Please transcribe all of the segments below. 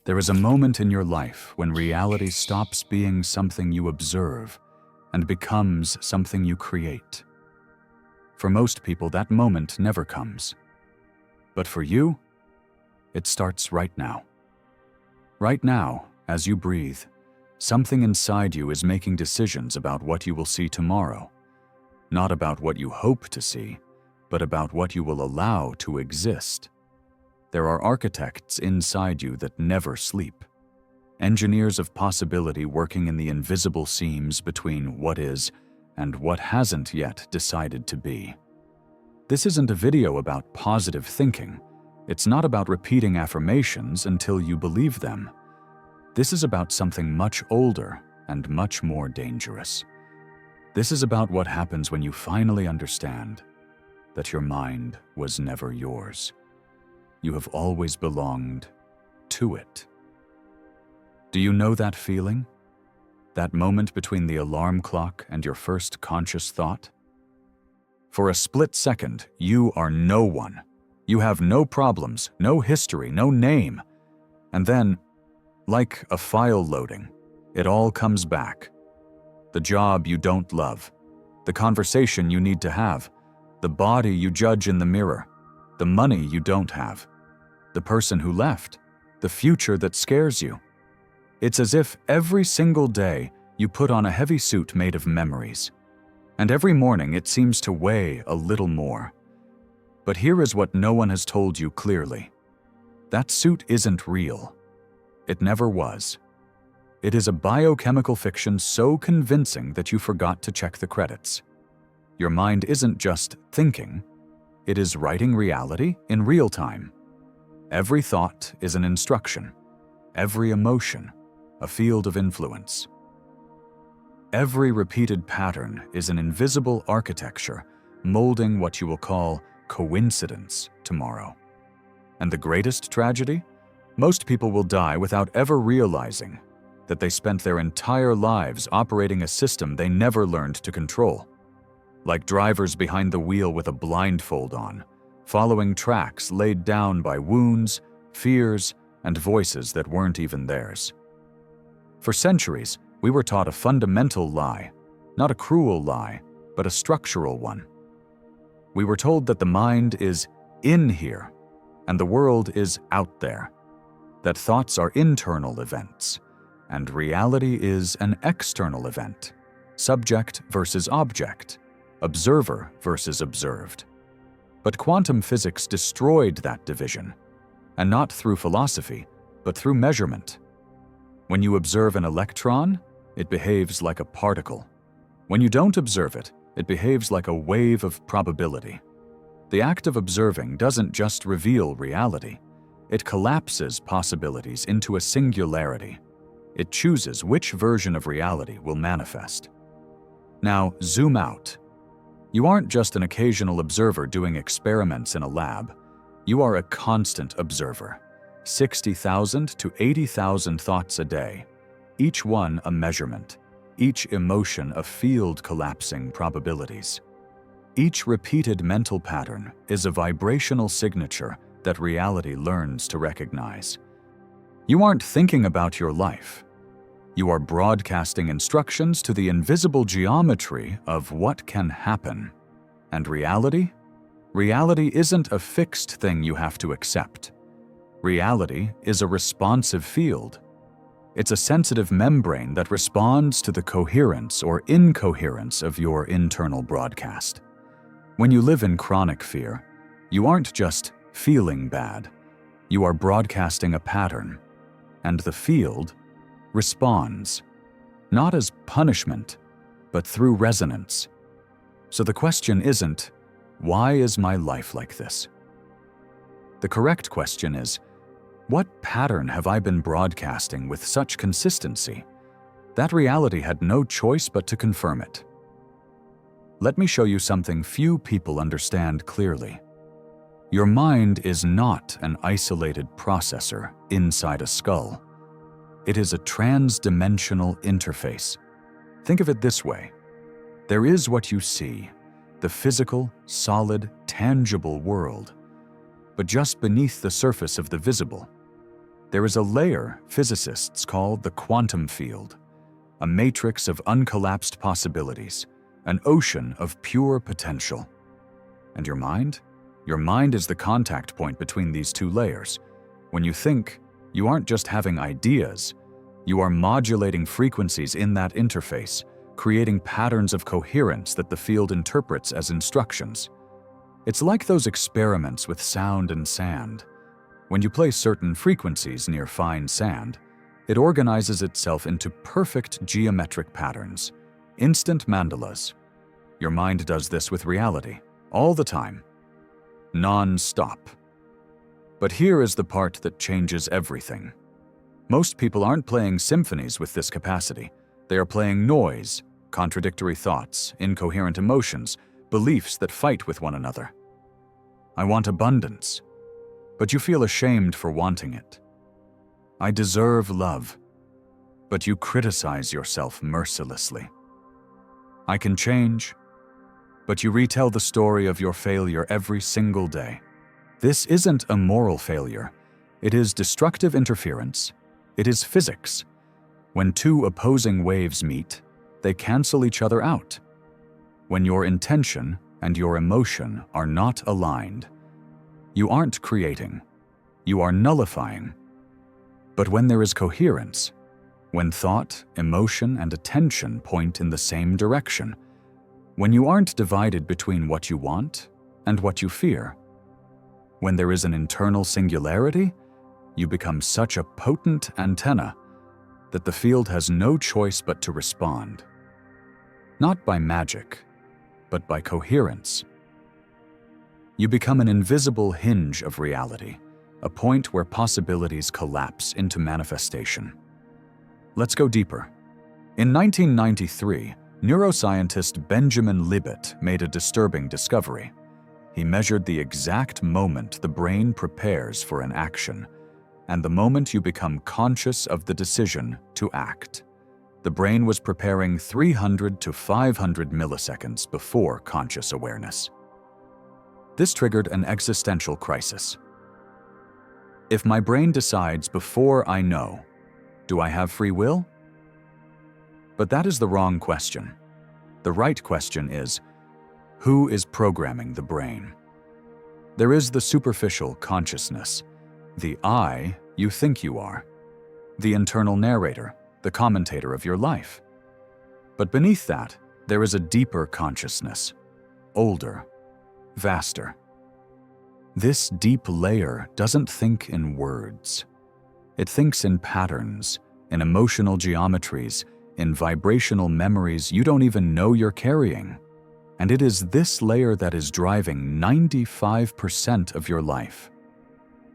There is a moment in your life when reality stops being something you observe and becomes something you create. For most people, that moment never comes. But for you, it starts right now. Right now, as you breathe, something inside you is making decisions about what you will see tomorrow. Not about what you hope to see, but about what you will allow to exist. There are architects inside you that never sleep. Engineers of possibility working in the invisible seams between what is and what hasn't yet decided to be. This isn't a video about positive thinking. It's not about repeating affirmations until you believe them. This is about something much older and much more dangerous. This is about what happens when you finally understand that your mind was never yours. You have always belonged to it. Do you know that feeling? That moment between the alarm clock and your first conscious thought? For a split second, you are no one. You have no problems, no history, no name. And then, like a file loading, it all comes back. The job you don't love, the conversation you need to have, the body you judge in the mirror, the money you don't have, the person who left, the future that scares you. It's as if every single day you put on a heavy suit made of memories. And every morning it seems to weigh a little more. But here is what no one has told you clearly. That suit isn't real. It never was. It is a biochemical fiction so convincing that you forgot to check the credits. Your mind isn't just thinking, it is writing reality in real time. Every thought is an instruction, every emotion, a field of influence. Every repeated pattern is an invisible architecture molding what you will call coincidence tomorrow. And the greatest tragedy? Most people will die without ever realizing that they spent their entire lives operating a system they never learned to control. Like drivers behind the wheel with a blindfold on, following tracks laid down by wounds, fears, and voices that weren't even theirs. For centuries, we were taught a fundamental lie, not a cruel lie, but a structural one. We were told that the mind is in here and the world is out there, that thoughts are internal events, and reality is an external event, subject versus object, observer versus observed. But quantum physics destroyed that division, and not through philosophy, but through measurement. When you observe an electron, it behaves like a particle. When you don't observe it, it behaves like a wave of probability. The act of observing doesn't just reveal reality, it collapses possibilities into a singularity. It chooses which version of reality will manifest. Now, zoom out. You aren't just an occasional observer doing experiments in a lab. You are a constant observer. 60,000 to 80,000 thoughts a day, each one a measurement, each emotion a field collapsing probabilities. Each repeated mental pattern is a vibrational signature that reality learns to recognize. You aren't thinking about your life. You are broadcasting instructions to the invisible geometry of what can happen. And reality? Reality isn't a fixed thing you have to accept. Reality is a responsive field. It's a sensitive membrane that responds to the coherence or incoherence of your internal broadcast. When you live in chronic fear, you aren't just feeling bad. You are broadcasting a pattern, and the field responds, not as punishment, but through resonance. So the question isn't, why is my life like this? The correct question is, what pattern have I been broadcasting with such consistency? That reality had no choice but to confirm it. Let me show you something few people understand clearly. Your mind is not an isolated processor inside a skull. It is a trans-dimensional interface. Think of it this way. There is what you see, the physical, solid, tangible world. But just beneath the surface of the visible, there is a layer physicists call the quantum field, a matrix of uncollapsed possibilities, an ocean of pure potential. And your mind? Your mind is the contact point between these two layers. When you think, you aren't just having ideas, you are modulating frequencies in that interface, creating patterns of coherence that the field interprets as instructions. It's like those experiments with sound and sand. When you place certain frequencies near fine sand, it organizes itself into perfect geometric patterns, instant mandalas. Your mind does this with reality, all the time, non-stop. But here is the part that changes everything. Most people aren't playing symphonies with this capacity. They are playing noise, contradictory thoughts, incoherent emotions, beliefs that fight with one another. I want abundance, but you feel ashamed for wanting it. I deserve love, but you criticize yourself mercilessly. I can change, but you retell the story of your failure every single day. This isn't a moral failure. It is destructive interference. It is physics. When two opposing waves meet, they cancel each other out. When your intention and your emotion are not aligned, you aren't creating, you are nullifying. But when there is coherence, when thought, emotion, and attention point in the same direction, when you aren't divided between what you want and what you fear, when there is an internal singularity, you become such a potent antenna that the field has no choice but to respond. Not by magic, but by coherence. You become an invisible hinge of reality, a point where possibilities collapse into manifestation. Let's go deeper. In 1993, neuroscientist Benjamin Libet made a disturbing discovery. He measured the exact moment the brain prepares for an action, and the moment you become conscious of the decision to act. The brain was preparing 300 to 500 milliseconds before conscious awareness. This triggered an existential crisis. If my brain decides before I know, do I have free will? But that is the wrong question. The right question is, who is programming the brain? There is the superficial consciousness, the I you think you are, the internal narrator, the commentator of your life. But beneath that, there is a deeper consciousness, older, vaster. This deep layer doesn't think in words. It thinks in patterns, in emotional geometries, in vibrational memories you don't even know you're carrying. And it is this layer that is driving 95% of your life.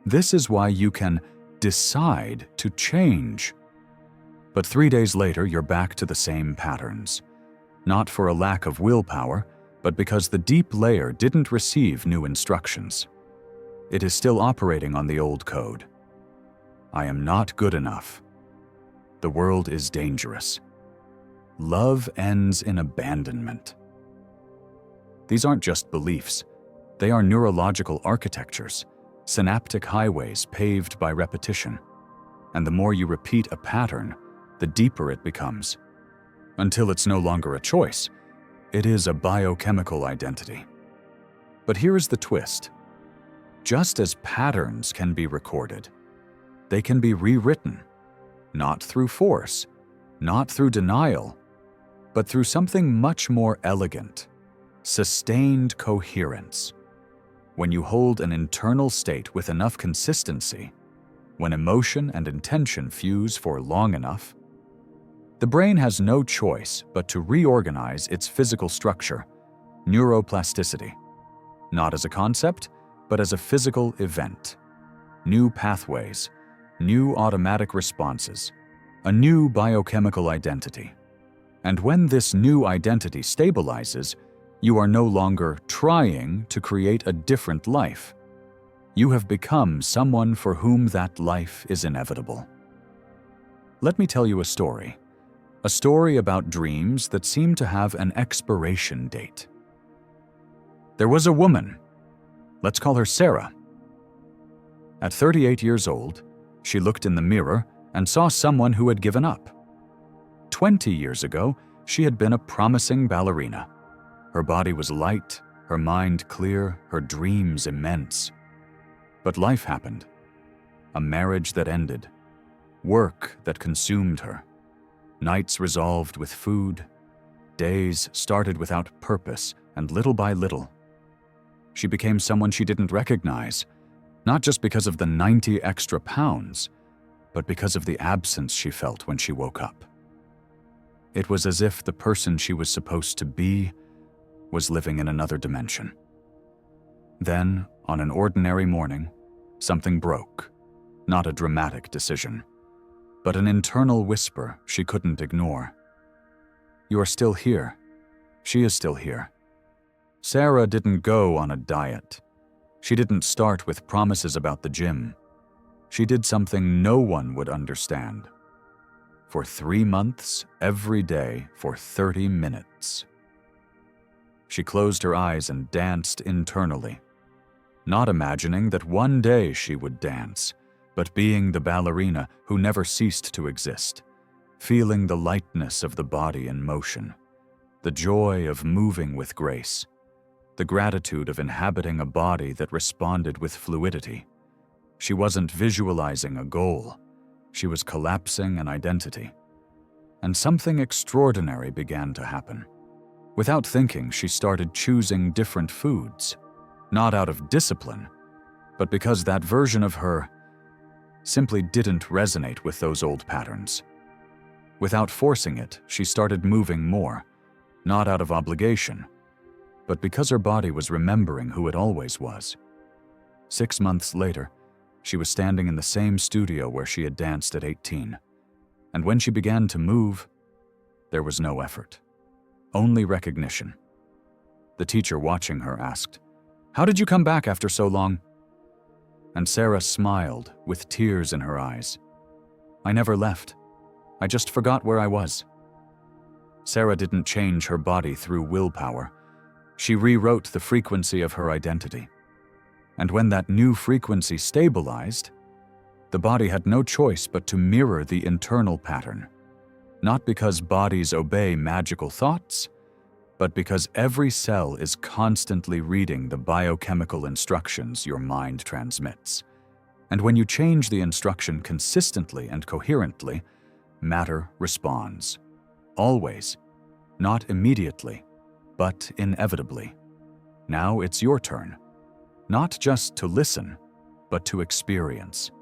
This is why you can decide to change. But 3 days later, you're back to the same patterns. Not for a lack of willpower, but because the deep layer didn't receive new instructions. It is still operating on the old code. I am not good enough. The world is dangerous. Love ends in abandonment. These aren't just beliefs. They are neurological architectures, synaptic highways paved by repetition. And the more you repeat a pattern, the deeper it becomes. Until it's no longer a choice. It is a biochemical identity. But here is the twist. Just as patterns can be recorded, they can be rewritten, not through force, not through denial, but through something much more elegant, sustained coherence. When you hold an internal state with enough consistency, when emotion and intention fuse for long enough, the brain has no choice but to reorganize its physical structure, neuroplasticity, not as a concept, but as a physical event. New pathways, new automatic responses, a new biochemical identity. And when this new identity stabilizes, you are no longer trying to create a different life. You have become someone for whom that life is inevitable. Let me tell you a story about dreams that seem to have an expiration date. There was a woman. Let's call her Sarah. At 38 years old, She looked in the mirror and saw someone who had given up. 20 years ago, she had been a promising ballerina. Her body was light, her mind clear, her dreams immense. But life happened. A marriage that ended. Work that consumed her. Nights resolved with food. Days started without purpose, and little by little, she became someone she didn't recognize, not just because of the 90 extra pounds, but because of the absence she felt when she woke up. It was as if the person she was supposed to be was living in another dimension. Then, on an ordinary morning, something broke. Not a dramatic decision, but an internal whisper she couldn't ignore. You are still here. She is still here. Sarah didn't go on a diet. She didn't start with promises about the gym. She did something no one would understand. For 3 months, every day, for 30 minutes. She closed her eyes and danced internally, not imagining that one day she would dance, but being the ballerina who never ceased to exist, feeling the lightness of the body in motion, the joy of moving with grace, the gratitude of inhabiting a body that responded with fluidity. She wasn't visualizing a goal. She was collapsing an identity. And something extraordinary began to happen. Without thinking, she started choosing different foods, not out of discipline, but because that version of her simply didn't resonate with those old patterns. Without forcing it, she started moving more, not out of obligation, but because her body was remembering who it always was. 6 months later, she was standing in the same studio where she had danced at 18. And when she began to move, there was no effort, only recognition. The teacher watching her asked, "How did you come back after so long?" And Sarah smiled with tears in her eyes. "I never left. I just forgot where I was." Sarah didn't change her body through willpower. She rewrote the frequency of her identity. And when that new frequency stabilized, the body had no choice but to mirror the internal pattern. Not because bodies obey magical thoughts, but because every cell is constantly reading the biochemical instructions your mind transmits. And when you change the instruction consistently and coherently, matter responds. Always. Not immediately, but inevitably. Now it's your turn. Not just to listen, but to experience.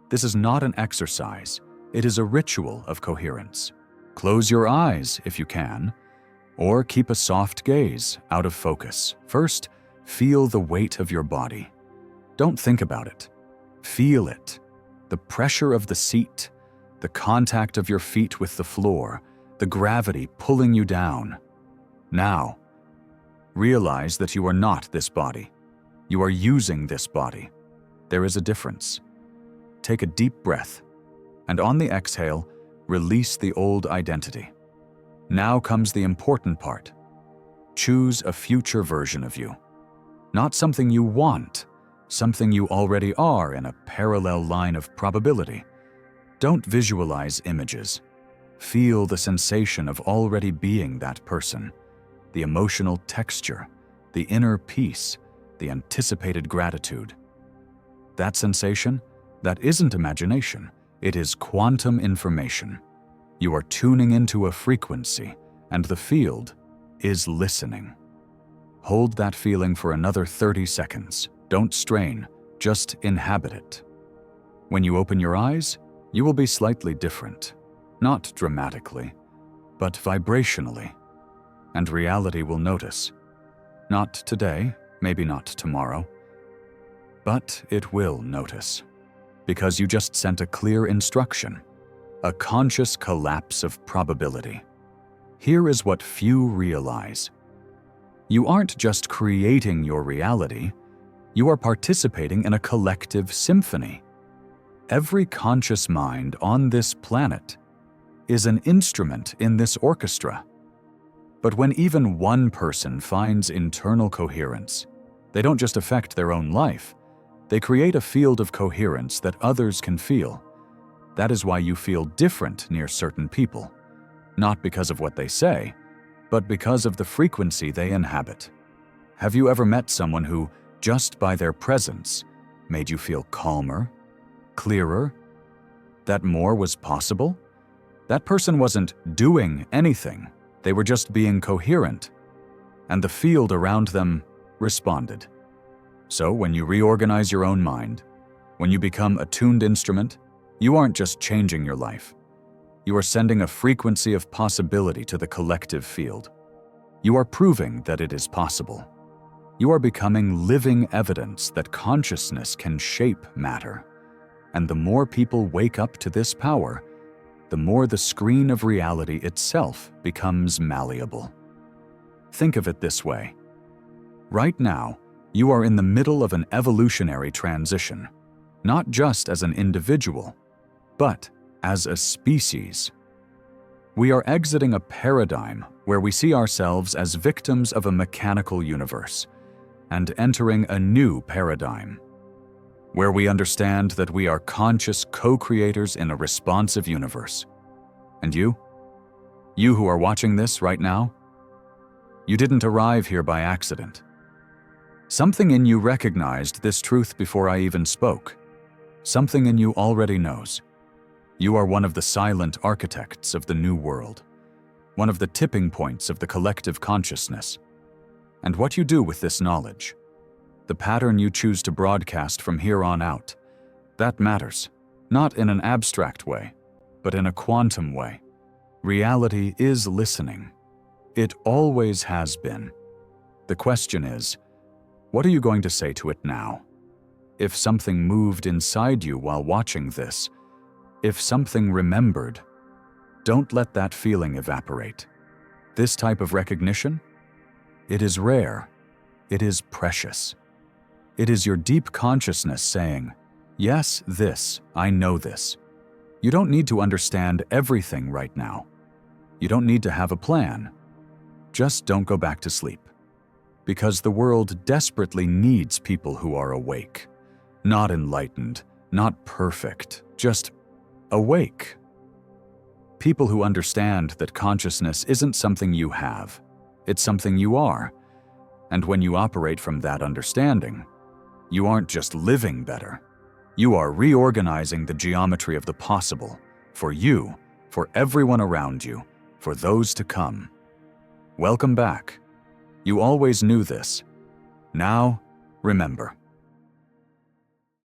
This is not an exercise. It is a ritual of coherence. Close your eyes if you can, or keep a soft gaze out of focus. First, feel the weight of your body. Don't think about it. Feel it. The pressure of the seat, the contact of your feet with the floor, the gravity pulling you down. Now, realize that you are not this body. You are using this body. There is a difference. Take a deep breath, and on the exhale, release the old identity. Now comes the important part. Choose a future version of you. Not something you want, something you already are in a parallel line of probability. Don't visualize images. Feel the sensation of already being that person, the emotional texture, the inner peace, the anticipated gratitude. That sensation, that isn't imagination, it is quantum information. You are tuning into a frequency, and the field is listening. Hold that feeling for another 30 seconds. Don't strain, just inhabit it. When you open your eyes, you will be slightly different. Not dramatically, but vibrationally. And reality will notice. Not today, maybe not tomorrow, but it will notice. Because you just sent a clear instruction, a conscious collapse of probability. Here is what few realize. You aren't just creating your reality, you are participating in a collective symphony. Every conscious mind on this planet is an instrument in this orchestra. But when even one person finds internal coherence, they don't just affect their own life, They create a field of coherence that others can feel. That is why you feel different near certain people, not because of what they say, but because of the frequency they inhabit. Have you ever met someone who, just by their presence, made you feel calmer, clearer, that more was possible? That person wasn't doing anything, they were just being coherent, and the field around them responded. So when you reorganize your own mind, when you become a tuned instrument, you aren't just changing your life. You are sending a frequency of possibility to the collective field. You are proving that it is possible. You are becoming living evidence that consciousness can shape matter. And the more people wake up to this power, the more the screen of reality itself becomes malleable. Think of it this way. Right now, you are in the middle of an evolutionary transition, not just as an individual, but as a species. We are exiting a paradigm where we see ourselves as victims of a mechanical universe and entering a new paradigm, where we understand that we are conscious co-creators in a responsive universe. And you who are watching this right now, you didn't arrive here by accident. Something in you recognized this truth before I even spoke. Something in you already knows. You are one of the silent architects of the new world, one of the tipping points of the collective consciousness. And what you do with this knowledge, the pattern you choose to broadcast from here on out, that matters, not in an abstract way, but in a quantum way. Reality is listening. It always has been. The question is, what are you going to say to it now? If something moved inside you while watching this, if something remembered, don't let that feeling evaporate. This type of recognition, it is rare, it is precious. It is your deep consciousness saying, yes, this, I know this. You don't need to understand everything right now. You don't need to have a plan. Just don't go back to sleep. Because the world desperately needs people who are awake. Not enlightened, not perfect, just awake. People who understand that consciousness isn't something you have, it's something you are. And when you operate from that understanding, you aren't just living better. You are reorganizing the geometry of the possible, for you, for everyone around you, for those to come. Welcome back. You always knew this. Now, remember,